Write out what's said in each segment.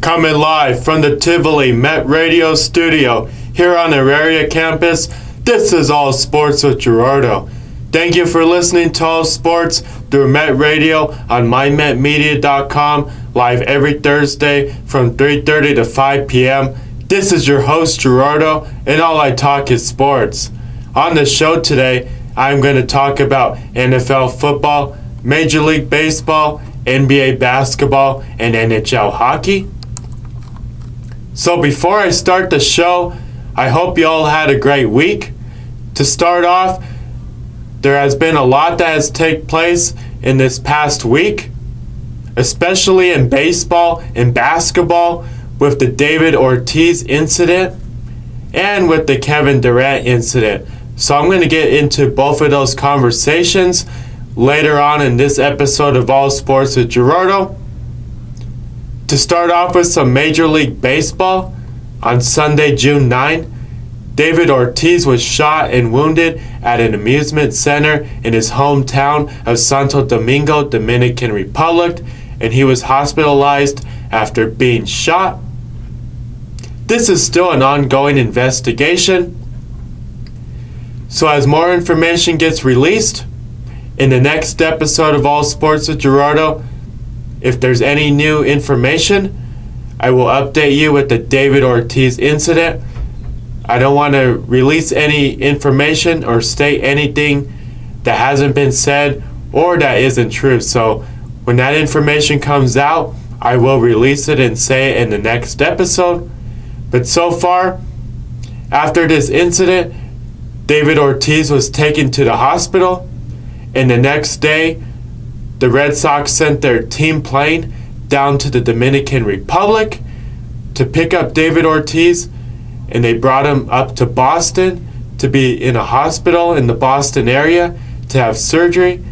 Coming live from the Tivoli Met Radio studio here on the Auraria campus, this is All Sports with Gerardo. Thank you for listening to All Sports through Met Radio on mymetmedia.com, live every Thursday from 3:30 to 5 p.m. This is your host, Gerardo, and all I talk is sports. On the show today, I'm going to talk about NFL football, Major League Baseball, NBA basketball, and NHL hockey. So before I start the show, I hope you all had a great week. To start off, there has been a lot that has taken place in this past week, especially in baseball and basketball with the David Ortiz incident and with the Kevin Durant incident. So I'm going to get into both of those conversations later on in this episode of All Sports with Gerardo. To start off with some Major League Baseball, on Sunday, June 9, David Ortiz was shot and wounded at an amusement center in his hometown of Santo Domingo, Dominican Republic, and he was hospitalized after being shot. This is still an ongoing investigation. So as more information gets released, in the next episode of All Sports with Gerardo, if there's any new information, I will update you with the David Ortiz incident. I don't want to release any information or state anything that hasn't been said or that isn't true. So when that information comes out, I will release it and say it in the next episode. But so far, after this incident, David Ortiz was taken to the hospital, and the next day, the Red Sox sent their team plane down to the Dominican Republic to pick up David Ortiz, and they brought him up to Boston to be in a hospital in the Boston area to have surgery.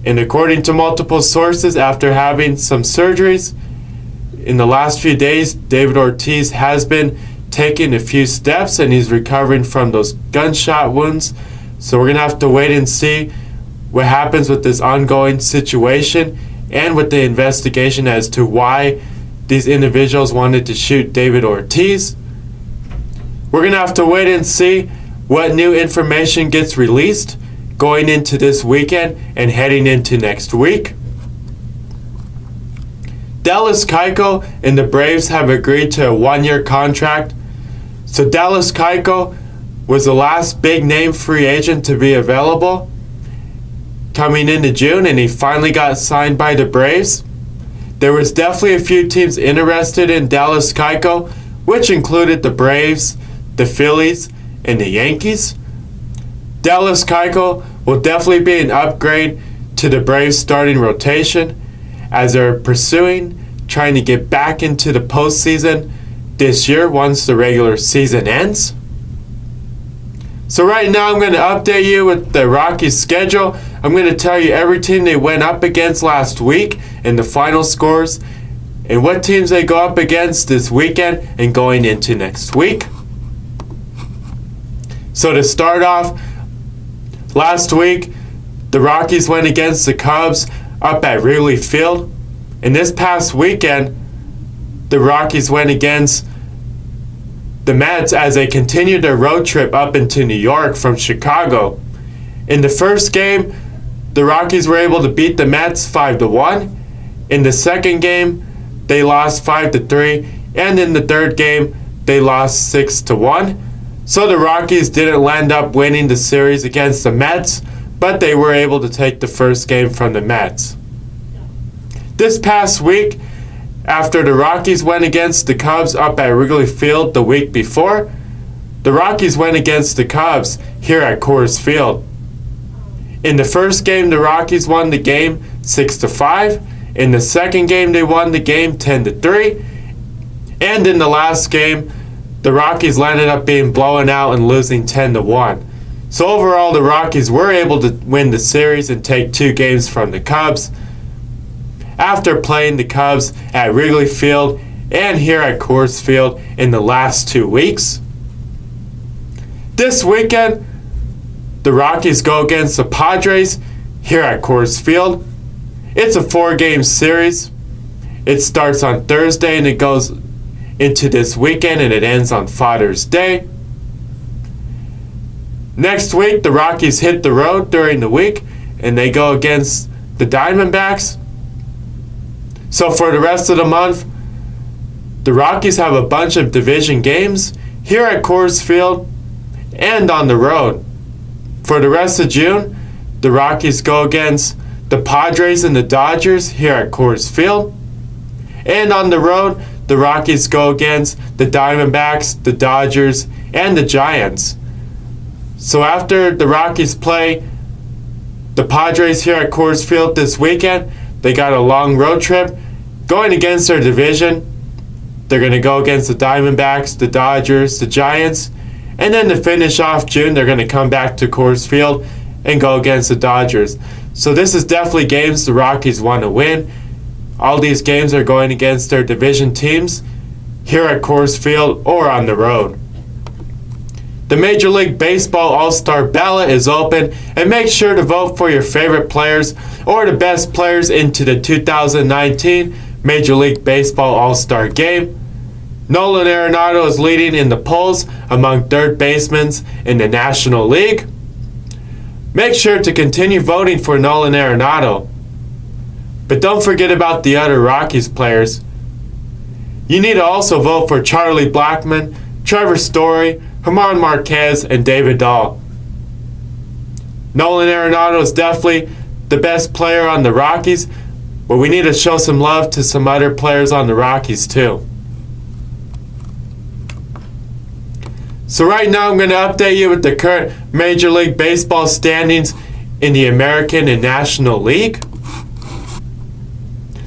And according to multiple sources, after having some surgeries, in the last few days, David Ortiz has been taking a few steps and he's recovering from those gunshot wounds. So we're going to have to wait and see what happens with this ongoing situation and with the investigation as to why these individuals wanted to shoot David Ortiz. We're going to have to wait and see what new information gets released going into this weekend and heading into next week. Dallas Keuchel and the Braves have agreed to a one-year contract. So Dallas Keuchel was the last big-name free agent to be available coming into June, and he finally got signed by the Braves. There was definitely a few teams interested in Dallas Keuchel, which included the Braves, the Phillies, and the Yankees. Dallas Keuchel will definitely be an upgrade to the Braves starting rotation as they're trying to get back into the postseason this year once the regular season ends. So right now I'm going to update you with the Rockies schedule. I'm going to tell you every team they went up against last week and the final scores and what teams they go up against this weekend and going into next week. So to start off, last week the Rockies went against the Cubs up at Wrigley Field. And this past weekend, the Rockies went against the Mets as they continued their road trip up into New York from Chicago. In the first game, the Rockies were able to beat the Mets 5-1. In the second game, they lost 5-3. And in the third game, they lost 6-1. So the Rockies didn't land up winning the series against the Mets, but they were able to take the first game from the Mets. This past week, after the Rockies went against the Cubs up at Wrigley Field the week before, the Rockies went against the Cubs here at Coors Field. In the first game, the Rockies won the game 6-5. In the second game, they won the game 10-3. And in the last game, the Rockies landed up being blown out and losing 10-1. So overall, the Rockies were able to win the series and take 2 games from the Cubs after playing the Cubs at Wrigley Field and here at Coors Field in the last 2 weeks. This weekend, the Rockies go against the Padres here at Coors Field. It's a 4-game series, It starts on Thursday and it goes into this weekend and it ends on Father's Day. Next week, the Rockies hit the road during the week and they go against the Diamondbacks. So for the rest of the month, the Rockies have a bunch of division games here at Coors Field and on the road. For the rest of June, the Rockies go against the Padres and the Dodgers here at Coors Field. And on the road, the Rockies go against the Diamondbacks, the Dodgers, and the Giants. So after the Rockies play the Padres here at Coors Field this weekend, they got a long road trip going against their division. They're going to go against the Diamondbacks, the Dodgers, the Giants, and then to finish off June, they're going to come back to Coors Field and go against the Dodgers. So this is definitely games the Rockies want to win. All these games are going against their division teams here at Coors Field or on the road. The Major League Baseball All-Star Ballot is open, and make sure to vote for your favorite players or the best players into the 2019 Major League Baseball All-Star Game. Nolan Arenado is leading in the polls among third basemen in the National League. Make sure to continue voting for Nolan Arenado. But don't forget about the other Rockies players. You need to also vote for Charlie Blackmon, Trevor Story, Germán Marquez, and David Dahl. Nolan Arenado is definitely the best player on the Rockies, but we need to show some love to some other players on the Rockies too. So right now I'm going to update you with the current Major League Baseball standings in the American and National League.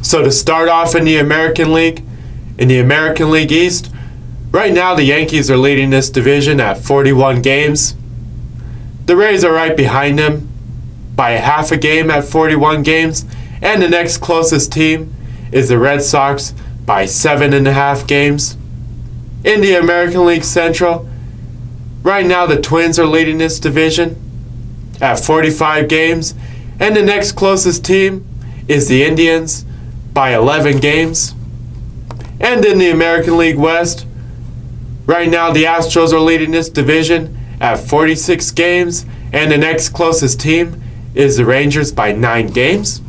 So to start off in the American League East, right now the Yankees are leading this division at 41 games. The Rays are right behind them by a half a game at 41 games, and the next closest team is the Red Sox by 7.5 games. In the American League Central, right now the Twins are leading this division at 45 games, and the next closest team is the Indians by 11 games. And in the American League West, right now the Astros are leading this division at 46 games, and the next closest team is the Rangers by 9 games.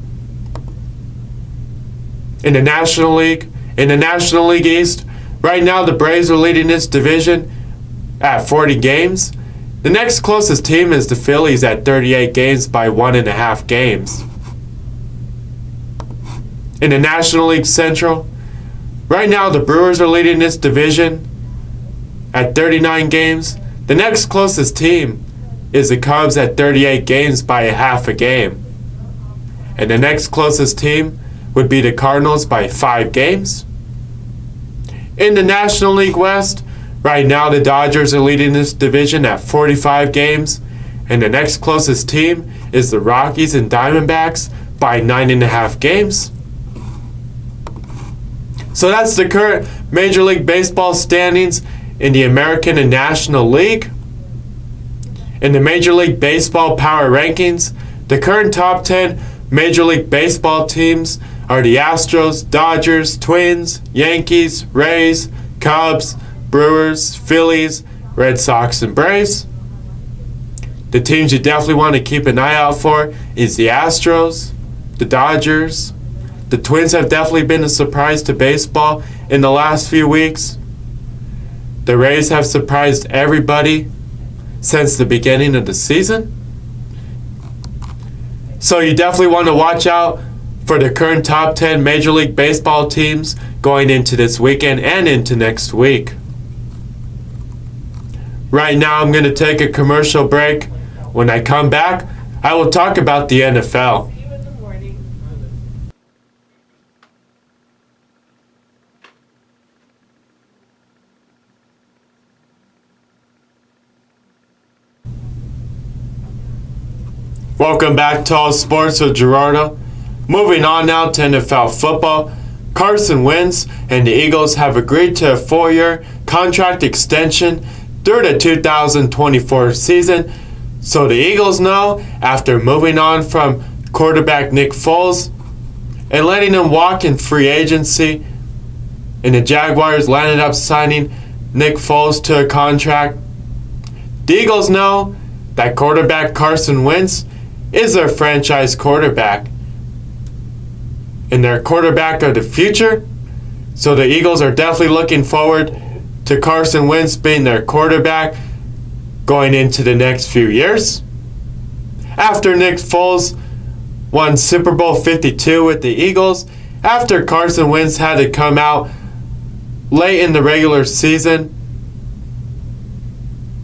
In the National League East, right now the Braves are leading this division at 40 games. The next closest team is the Phillies at 38 games by 1.5 games. In the National League Central, right now the Brewers are leading this division at 39 games. The next closest team is the Cubs at 38 games by a half a game. And the next closest team would be the Cardinals by 5 games. In the National League West, right now the Dodgers are leading this division at 45 games, and the next closest team is the Rockies and Diamondbacks by 9.5 games. So that's the current Major League Baseball standings in the American and National League. In the Major League Baseball Power Rankings, the current top 10 Major League Baseball teams are the Astros, Dodgers, Twins, Yankees, Rays, Cubs, Brewers, Phillies, Red Sox, and Braves. The teams you definitely want to keep an eye out for is the Astros, the Dodgers. The Twins have definitely been a surprise to baseball in the last few weeks. The Rays have surprised everybody since the beginning of the season. So you definitely want to watch out for the current top 10 Major League Baseball teams going into this weekend and into next week. Right now I'm going to take a commercial break. When I come back, I will talk about the NFL. Welcome back to All Sports with Gerardo. Moving on now to NFL football. Carson Wentz and the Eagles have agreed to a 4-year contract extension through the 2024 season. So the Eagles know, after moving on from quarterback Nick Foles, and letting him walk in free agency, and the Jaguars landed up signing Nick Foles to a contract. The Eagles know that quarterback Carson Wentz is their franchise quarterback and their quarterback of the future. So the Eagles are definitely looking forward to Carson Wentz being their quarterback going into the next few years. After Nick Foles won Super Bowl 52 with the Eagles, after Carson Wentz had to come out late in the regular season,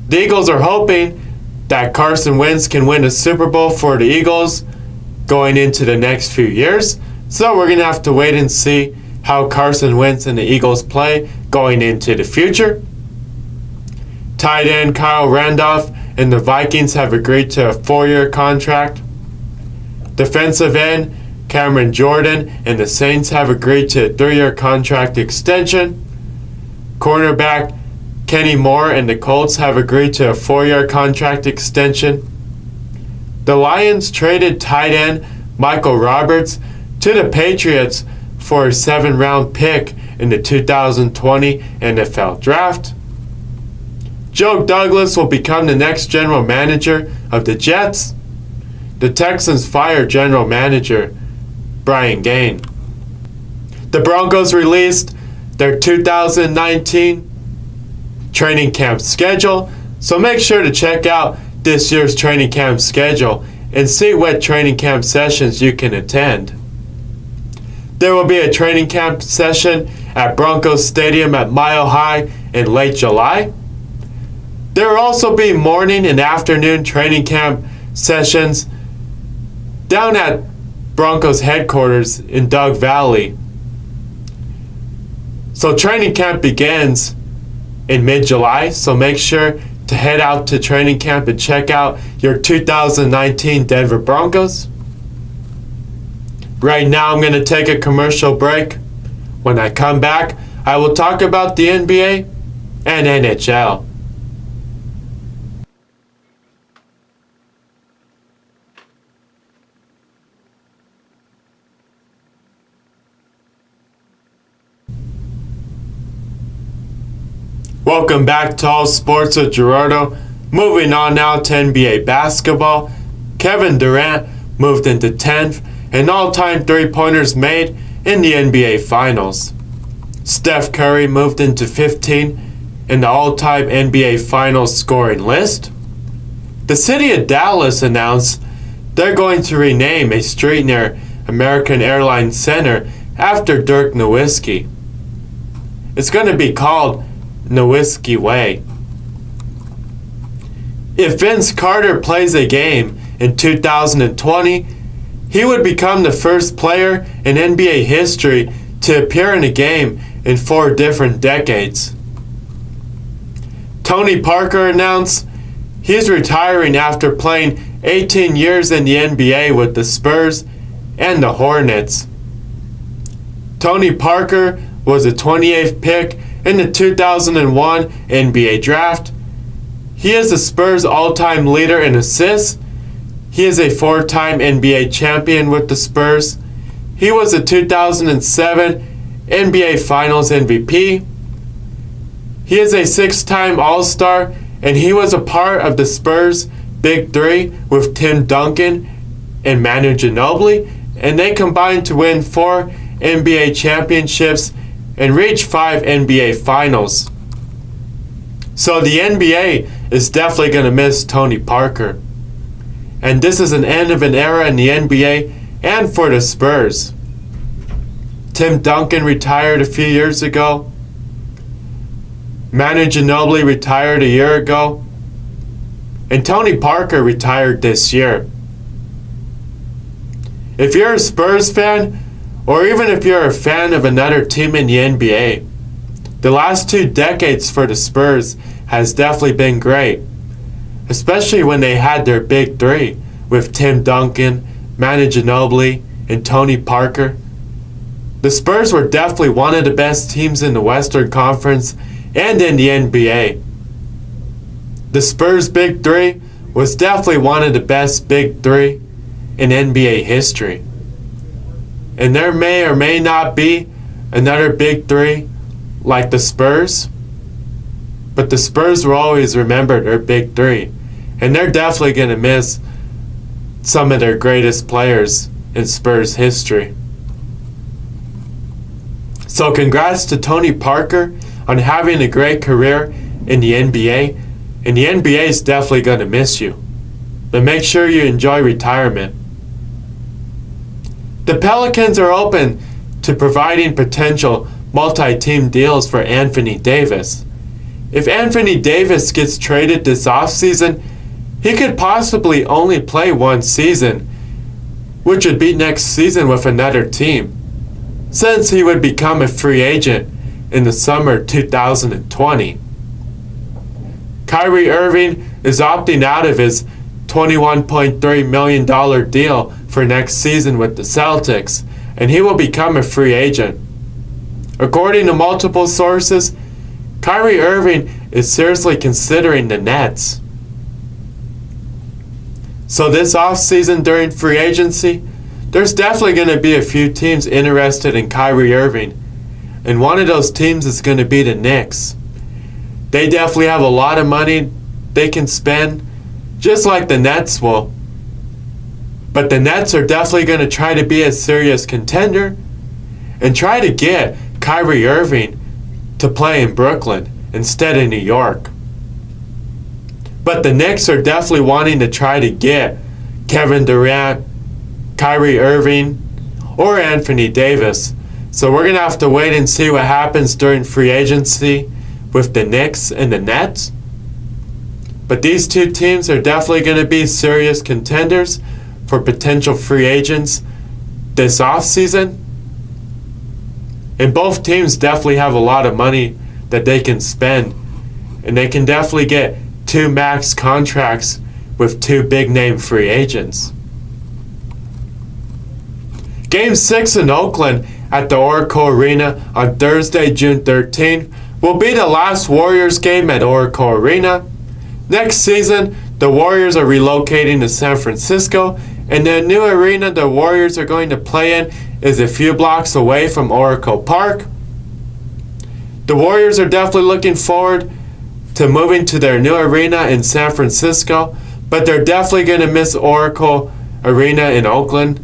the Eagles are hoping that Carson Wentz can win a Super Bowl for the Eagles going into the next few years. So we're going to have to wait and see how Carson Wentz and the Eagles play going into the future. Tight end Kyle Randolph and the Vikings have agreed to a 4-year contract. Defensive end Cameron Jordan and the Saints have agreed to a 3-year contract extension. Cornerback Kenny Moore and the Colts have agreed to a 4-year contract extension. The Lions traded tight end Michael Roberts to the Patriots for a 7th-round pick in the 2020 NFL Draft. Joe Douglas will become the next general manager of the Jets. The Texans fired general manager Brian Gaine. The Broncos released their 2019 training camp schedule, so make sure to check out this year's training camp schedule and see what training camp sessions you can attend. There will be a training camp session at Broncos Stadium at Mile High in late July. There will also be morning and afternoon training camp sessions down at Broncos headquarters in Dug Valley. So training camp begins in mid-July, so make sure to head out to training camp and check out your 2019 Denver Broncos. Right now I'm going to take a commercial break. When I come back, I will talk about the NBA and NHL. Welcome back to All Sports with Gerardo. Moving on now to NBA basketball. Kevin Durant moved into 10th in all-time three-pointers made in the NBA Finals. Steph Curry moved into 15th in the all-time NBA Finals scoring list. The city of Dallas announced they're going to rename a street near American Airlines Center after Dirk Nowitzki. It's going to be called Nowitzki Way. If Vince Carter plays a game in 2020, he would become the first player in NBA history to appear in a game in 4 different decades. Tony Parker announced he's retiring after playing 18 years in the NBA with the Spurs and the Hornets. Tony Parker was the 28th pick in the 2001 NBA Draft. He is the Spurs' all-time leader in assists. He is a 4-time NBA champion with the Spurs. He was the 2007 NBA Finals MVP. He is a 6-time All-Star, and he was a part of the Spurs' Big Three with Tim Duncan and Manu Ginobili, and they combined to win 4 NBA championships and reach 5 NBA Finals. So the NBA is definitely going to miss Tony Parker. And this is an end of an era in the NBA and for the Spurs. Tim Duncan retired a few years ago. Manu Ginobili retired a year ago. And Tony Parker retired this year. If you're a Spurs fan, or even if you're a fan of another team in the NBA, the last 2 decades for the Spurs has definitely been great, especially when they had their Big Three with Tim Duncan, Manu Ginobili, and Tony Parker. The Spurs were definitely one of the best teams in the Western Conference and in the NBA. The Spurs' Big Three was definitely one of the best Big Three in NBA history. And there may or may not be another big three like the Spurs. But the Spurs will always remember their big three. And they're definitely going to miss some of their greatest players in Spurs history. So congrats to Tony Parker on having a great career in the NBA. And the NBA is definitely going to miss you. But make sure you enjoy retirement. The Pelicans are open to providing potential multi-team deals for Anthony Davis. If Anthony Davis gets traded this offseason, he could possibly only play one season, which would be next season with another team, since he would become a free agent in the summer 2020. Kyrie Irving is opting out of his $21.3 million deal for next season with the Celtics, and he will become a free agent. According to multiple sources, Kyrie Irving is seriously considering the Nets. So this offseason during free agency, there's definitely going to be a few teams interested in Kyrie Irving, and one of those teams is going to be the Knicks. They definitely have a lot of money they can spend, just like the Nets will. But the Nets are definitely going to try to be a serious contender and try to get Kyrie Irving to play in Brooklyn instead of New York. But the Knicks are definitely wanting to try to get Kevin Durant, Kyrie Irving, or Anthony Davis. So we're going to have to wait and see what happens during free agency with the Knicks and the Nets. But these two teams are definitely going to be serious contenders for potential free agents this offseason. And both teams definitely have a lot of money that they can spend. And they can definitely get two max contracts with two big-name free agents. Game 6 in Oakland at the Oracle Arena on Thursday, June 13th, will be the last Warriors game at Oracle Arena. Next season, the Warriors are relocating to San Francisco, and the new arena the Warriors are going to play in is a few blocks away from Oracle Park. The Warriors are definitely looking forward to moving to their new arena in San Francisco, but they're definitely going to miss Oracle Arena in Oakland.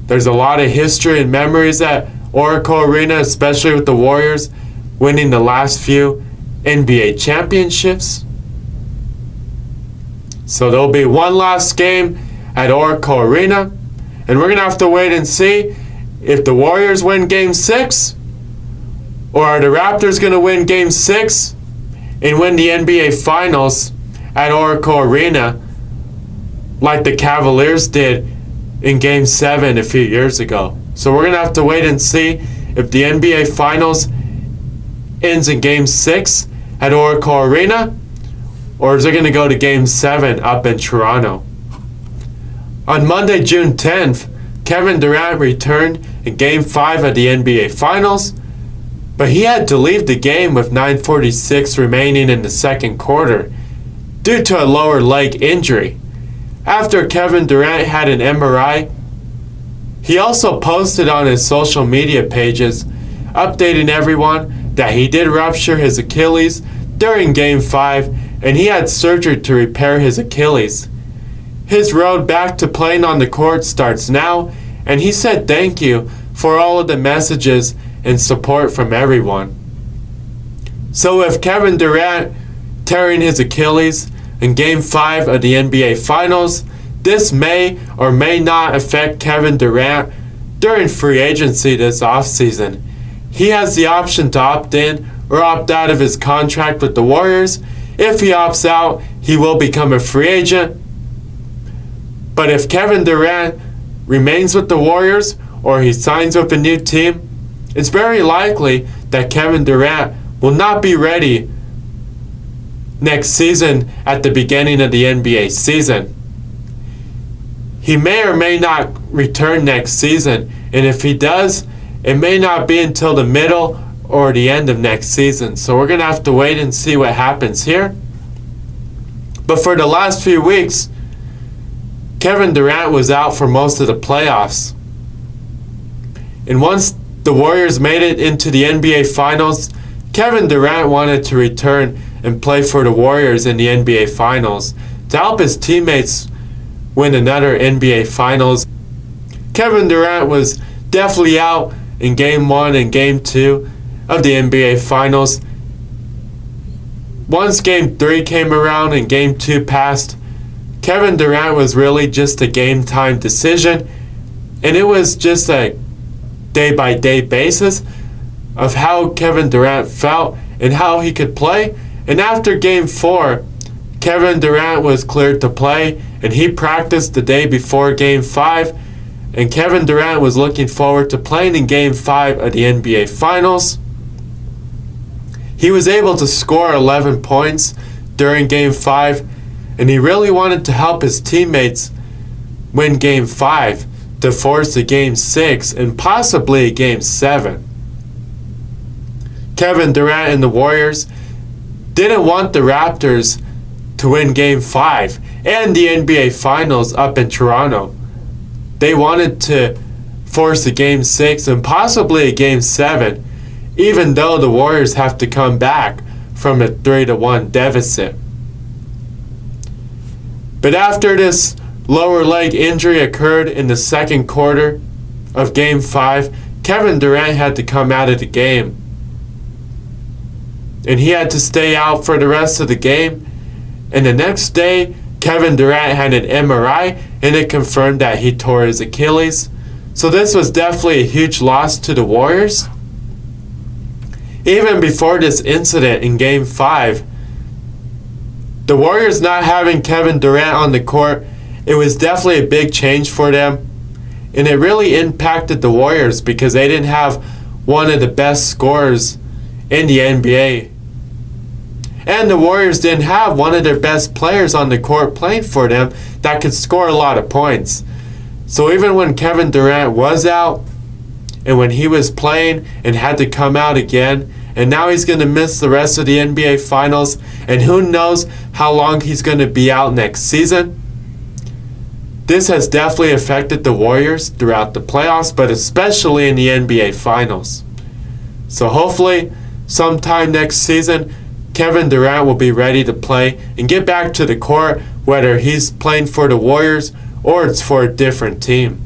There's a lot of history and memories at Oracle Arena, especially with the Warriors winning the last few NBA championships. So there'll be one last game at Oracle Arena, and we're going to have to wait and see if the Warriors win Game 6, or are the Raptors going to win Game 6 and win the NBA Finals at Oracle Arena like the Cavaliers did in Game 7 a few years ago. So we're going to have to wait and see if the NBA Finals ends in Game 6 at Oracle Arena, or is it going to go to Game 7 up in Toronto? On Monday, June 10th, Kevin Durant returned in Game 5 of the NBA Finals, but he had to leave the game with 9:46 remaining in the second quarter due to a lower leg injury. After Kevin Durant had an MRI, he also posted on his social media pages updating everyone that he did rupture his Achilles during Game 5 and he had surgery to repair his Achilles. His road back to playing on the court starts now, and he said thank you for all of the messages and support from everyone. So with Kevin Durant tearing his Achilles in Game 5 of the NBA Finals, this may or may not affect Kevin Durant during free agency this offseason. He has the option to opt in or opt out of his contract with the Warriors. If he opts out, he will become a free agent. But if Kevin Durant remains with the Warriors or he signs with a new team, it's very likely that Kevin Durant will not be ready next season at the beginning of the NBA season. He may or may not return next season, and if he does, it may not be until the middle or the end of next season. So we're going to have to wait and see what happens here. But for the last few weeks, Kevin Durant was out for most of the playoffs. And once the Warriors made it into the NBA Finals, Kevin Durant wanted to return and play for the Warriors in the NBA Finals to help his teammates win another NBA Finals. Kevin Durant was definitely out in Game 1 and Game 2 of the NBA Finals. Once Game 3 came around and Game 2 passed, Kevin Durant was really just a game time decision, and it was just a day-by-day basis of how Kevin Durant felt and how he could play. And after Game 4, Kevin Durant was cleared to play, and he practiced the day before Game 5, and Kevin Durant was looking forward to playing in Game 5 of the NBA Finals. He was able to score 11 points during Game 5, and he really wanted to help his teammates win Game 5 to force a Game 6 and possibly a Game 7. Kevin Durant and the Warriors didn't want the Raptors to win Game 5 and the NBA Finals up in Toronto. They wanted to force a Game 6 and possibly a Game 7, even though the Warriors have to come back from a 3-1 deficit. But after this lower leg injury occurred in the second quarter of Game 5, Kevin Durant had to come out of the game. And he had to stay out for the rest of the game. And the next day, Kevin Durant had an MRI, and it confirmed that he tore his Achilles. So this was definitely a huge loss to the Warriors. Even before this incident in Game 5, the Warriors not having Kevin Durant on the court, it was definitely a big change for them. And it really impacted the Warriors because they didn't have one of the best scorers in the NBA. And the Warriors didn't have one of their best players on the court playing for them that could score a lot of points. So even when Kevin Durant was out, and when he was playing and had to come out again, and now he's going to miss the rest of the NBA Finals, and who knows how long he's going to be out next season. This has definitely affected the Warriors throughout the playoffs, but especially in the NBA Finals. So hopefully, sometime next season, Kevin Durant will be ready to play and get back to the court, whether he's playing for the Warriors or it's for a different team.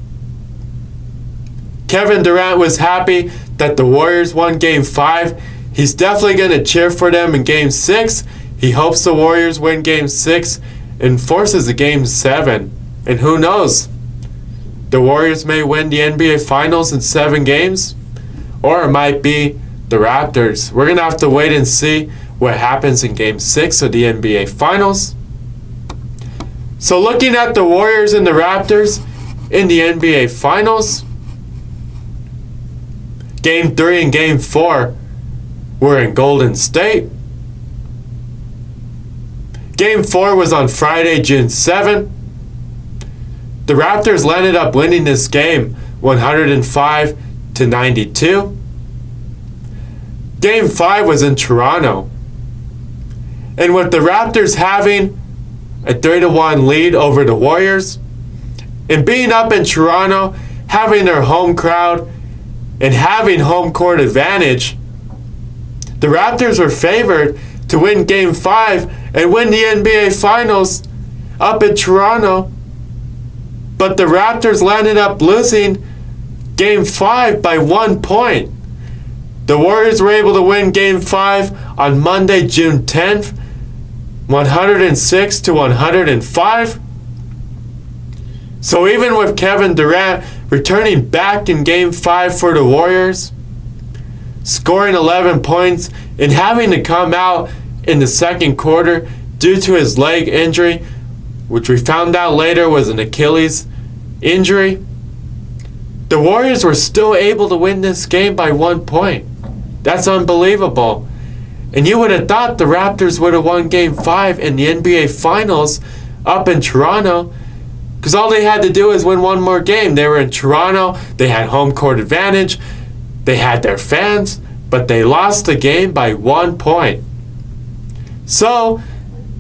Kevin Durant was happy that the Warriors won Game 5. He's definitely going to cheer for them in Game 6. He hopes the Warriors win Game 6 and forces a Game 7. And who knows? The Warriors may win the NBA Finals in 7 games, or it might be the Raptors. We're going to have to wait and see what happens in Game 6 of the NBA Finals. So looking at the Warriors and the Raptors in the NBA Finals, Game 3 and Game 4 were in Golden State. Game 4 was on Friday, June 7. The Raptors ended up winning this game 105-92. Game 5 was in Toronto. And with the Raptors having a 3-1 lead over the Warriors, and being up in Toronto, having their home crowd, and having home court advantage, the Raptors were favored to win Game 5 and win the NBA Finals up in Toronto. But the Raptors ended up losing Game 5 by 1 point. The Warriors were able to win Game 5 on Monday, June 10th, 106-105. So even with Kevin Durant returning back in Game 5 for the Warriors, scoring 11 points and having to come out in the second quarter due to his leg injury, which we found out later was an Achilles injury, the Warriors were still able to win this game by 1 point. That's unbelievable. And you would have thought the Raptors would have won Game 5 in the NBA Finals up in Toronto, because all they had to do is win one more game. They were in Toronto, they had home court advantage, they had their fans, but they lost the game by 1 point. So,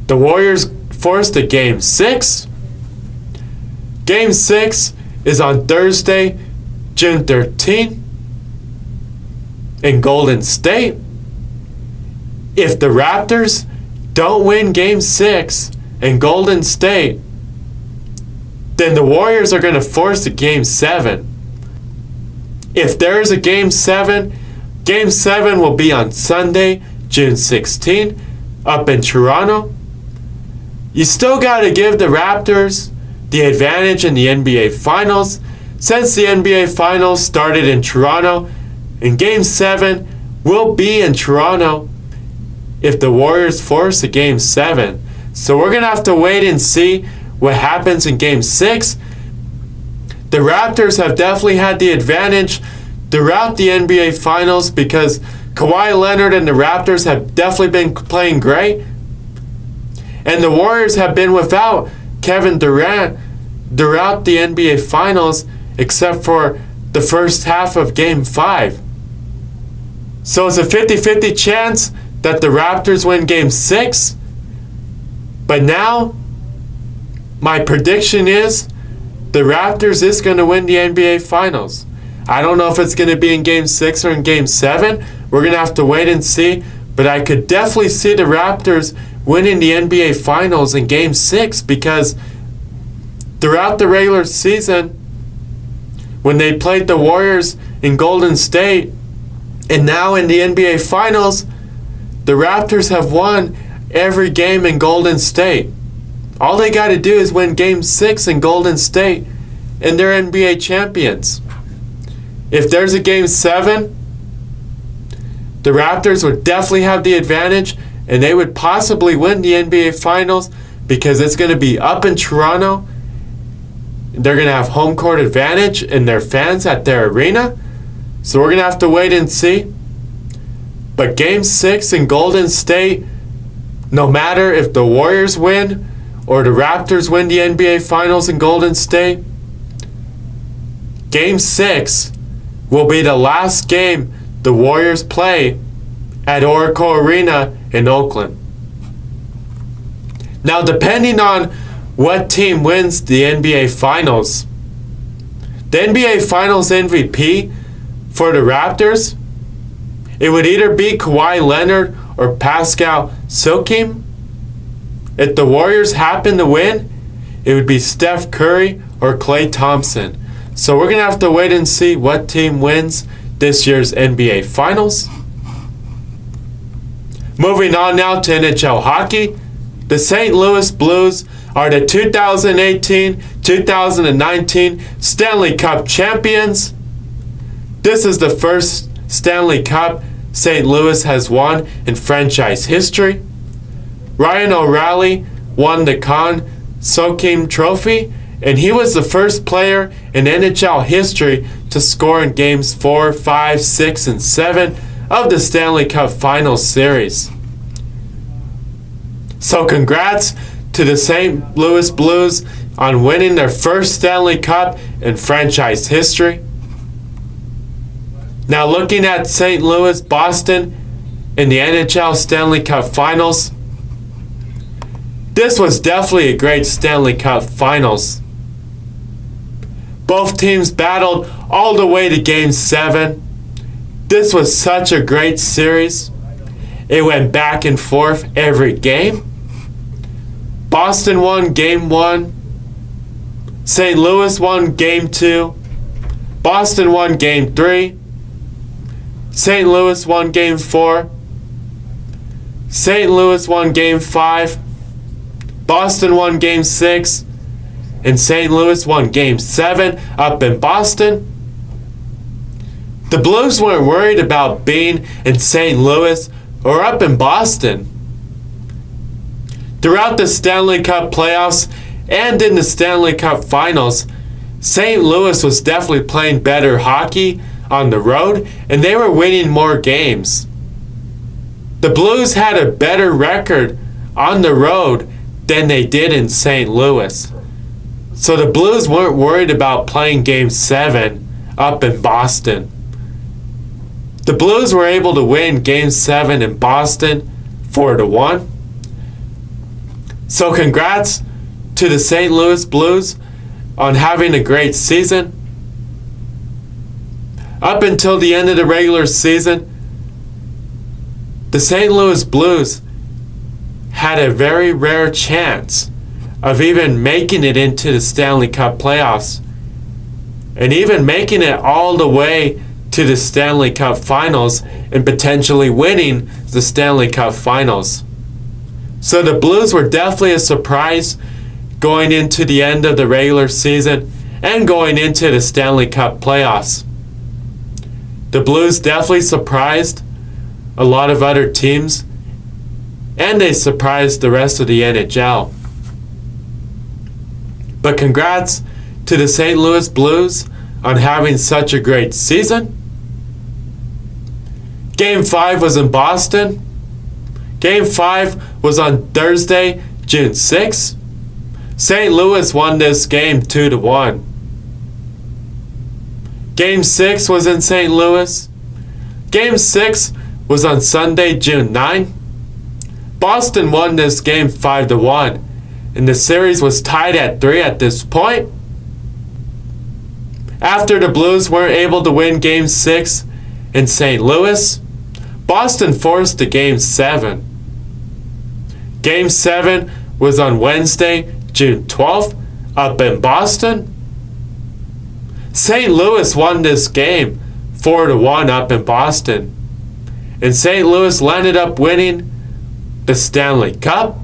the Warriors forced a Game 6. Game 6 is on Thursday, June 13th. in Golden State. If the Raptors don't win Game 6 in Golden State, then the Warriors are going to force a Game 7. If there is a Game 7 will be on Sunday, June 16, up in Toronto. You still got to give the Raptors the advantage in the NBA Finals, since the NBA Finals started in Toronto, and Game 7 will be in Toronto if the Warriors force a Game 7. So we're going to have to wait and see what happens in Game 6. The Raptors have definitely had the advantage throughout the NBA Finals because Kawhi Leonard and the Raptors have definitely been playing great. And the Warriors have been without Kevin Durant throughout the NBA Finals except for the first half of Game 5. So it's a 50-50 chance that the Raptors win Game 6. But now, my prediction is the Raptors is going to win the NBA Finals. I don't know if it's going to be in Game 6 or in Game 7. We're going to have to wait and see. But I could definitely see the Raptors winning the NBA Finals in Game 6 because throughout the regular season, when they played the Warriors in Golden State, and now in the NBA Finals, the Raptors have won every game in Golden State. All they got to do is win Game 6 in Golden State, and they're NBA champions. If there's a Game 7, the Raptors would definitely have the advantage, and they would possibly win the NBA Finals because it's going to be up in Toronto. They're going to have home court advantage and their fans at their arena. So we're going to have to wait and see. But Game 6 in Golden State, no matter if the Warriors win or the Raptors win the NBA Finals in Golden State, Game 6 will be the last game the Warriors play at Oracle Arena in Oakland. Now, depending on what team wins the NBA Finals, the NBA Finals MVP for the Raptors, it would either be Kawhi Leonard or Pascal Siakam. If the Warriors happen to win, it would be Steph Curry or Klay Thompson. So we're going to have to wait and see what team wins this year's NBA Finals. Moving on now to NHL hockey. The St. Louis Blues are the 2018-2019 Stanley Cup champions. This is the first Stanley Cup St. Louis has won in franchise history. Ryan O'Reilly won the Conn Sokim Trophy, and he was the first player in NHL history to score in Games 4, 5, 6, and 7 of the Stanley Cup Finals Series. So congrats to the St. Louis Blues on winning their first Stanley Cup in franchise history. Now looking at St. Louis, Boston in the NHL Stanley Cup Finals, this was definitely a great Stanley Cup Finals. Both teams battled all the way to Game 7. This was such a great series. It went back and forth every game. Boston won Game 1. St. Louis won Game 2. Boston won Game 3. St. Louis won Game 4. St. Louis won Game 5. Boston won Game 6. And St. Louis won Game 7 up in Boston. The Blues weren't worried about being in St. Louis or up in Boston. Throughout the Stanley Cup playoffs and in the Stanley Cup Finals, St. Louis was definitely playing better hockey on the road, and they were winning more games. The Blues had a better record on the road than they did in St. Louis. So the Blues weren't worried about playing Game 7 up in Boston. The Blues were able to win Game 7 in Boston 4-1. So congrats to the St. Louis Blues on having a great season. Up until the end of the regular season, the St. Louis Blues had a very rare chance of even making it into the Stanley Cup playoffs and even making it all the way to the Stanley Cup finals and potentially winning the Stanley Cup finals. So the Blues were definitely a surprise going into the end of the regular season and going into the Stanley Cup playoffs. The Blues definitely surprised a lot of other teams, and they surprised the rest of the NHL. But congrats to the St. Louis Blues on having such a great season. Game 5 was in Boston. Game 5 was on Thursday, June 6th. St. Louis won this game 2-1. Game 6 was in St. Louis. Game 6 was on Sunday, June 9th. Boston won this game 5-1, and the series was tied at 3 at this point. After the Blues weren't able to win Game 6 in St. Louis, Boston forced to Game 7. Game 7 was on Wednesday, June 12th, up in Boston. St. Louis won this game 4-1 up in Boston, and St. Louis ended up winning the Stanley Cup.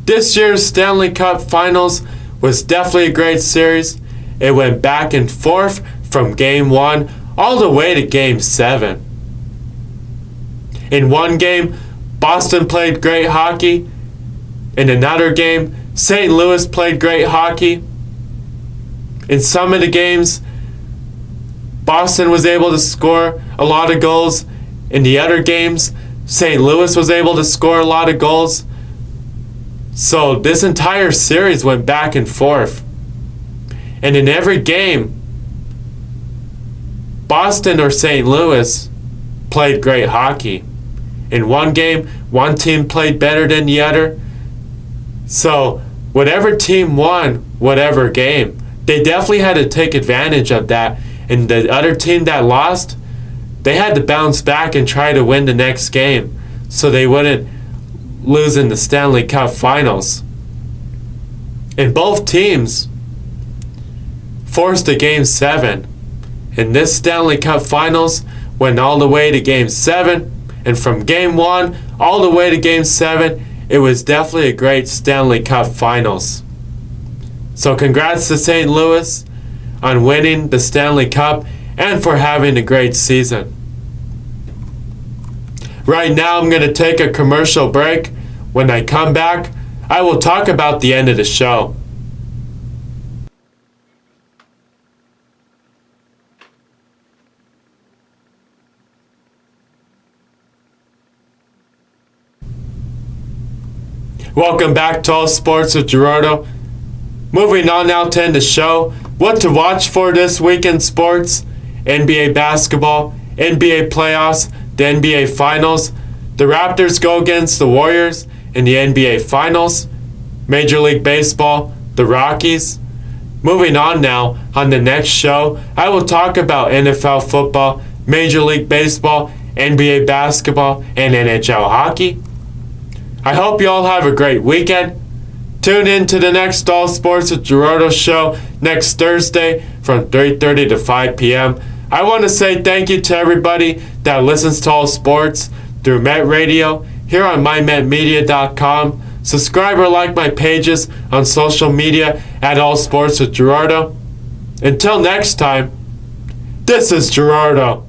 This year's Stanley Cup Finals was definitely a great series. It went back and forth from Game 1 all the way to Game 7. In one game, Boston played great hockey. In another game, St. Louis played great hockey. In some of the games, Boston was able to score a lot of goals. In the other games, St. Louis was able to score a lot of goals. So this entire series went back and forth. And in every game, Boston or St. Louis played great hockey. In one game, one team played better than the other. So whatever team won whatever game, they definitely had to take advantage of that. And the other team that lost, they had to bounce back and try to win the next game so they wouldn't lose in the Stanley Cup Finals. And both teams forced a Game 7. And this Stanley Cup Finals went all the way to Game 7. And from Game 1 all the way to Game 7, it was definitely a great Stanley Cup Finals. So congrats to St. Louis on winning the Stanley Cup and for having a great season. Right now I'm going to take a commercial break. When I come back, I will talk about the end of the show. Welcome back to All Sports with Gerardo. Moving on now to end the show. What to watch for this week in sports: NBA basketball, NBA playoffs, the NBA finals. The Raptors go against the Warriors in the NBA finals. Major League Baseball, the Rockies. Moving on now, on the next show, I will talk about NFL football, Major League Baseball, NBA basketball, and NHL hockey. I hope you all have a great weekend. Tune in to the next All Sports with Gerardo show next Thursday from 3:30 to 5 p.m. I want to say thank you to everybody that listens to All Sports through Met Radio here on mymetmedia.com. Subscribe or like my pages on social media at All Sports with Gerardo. Until next time, this is Gerardo.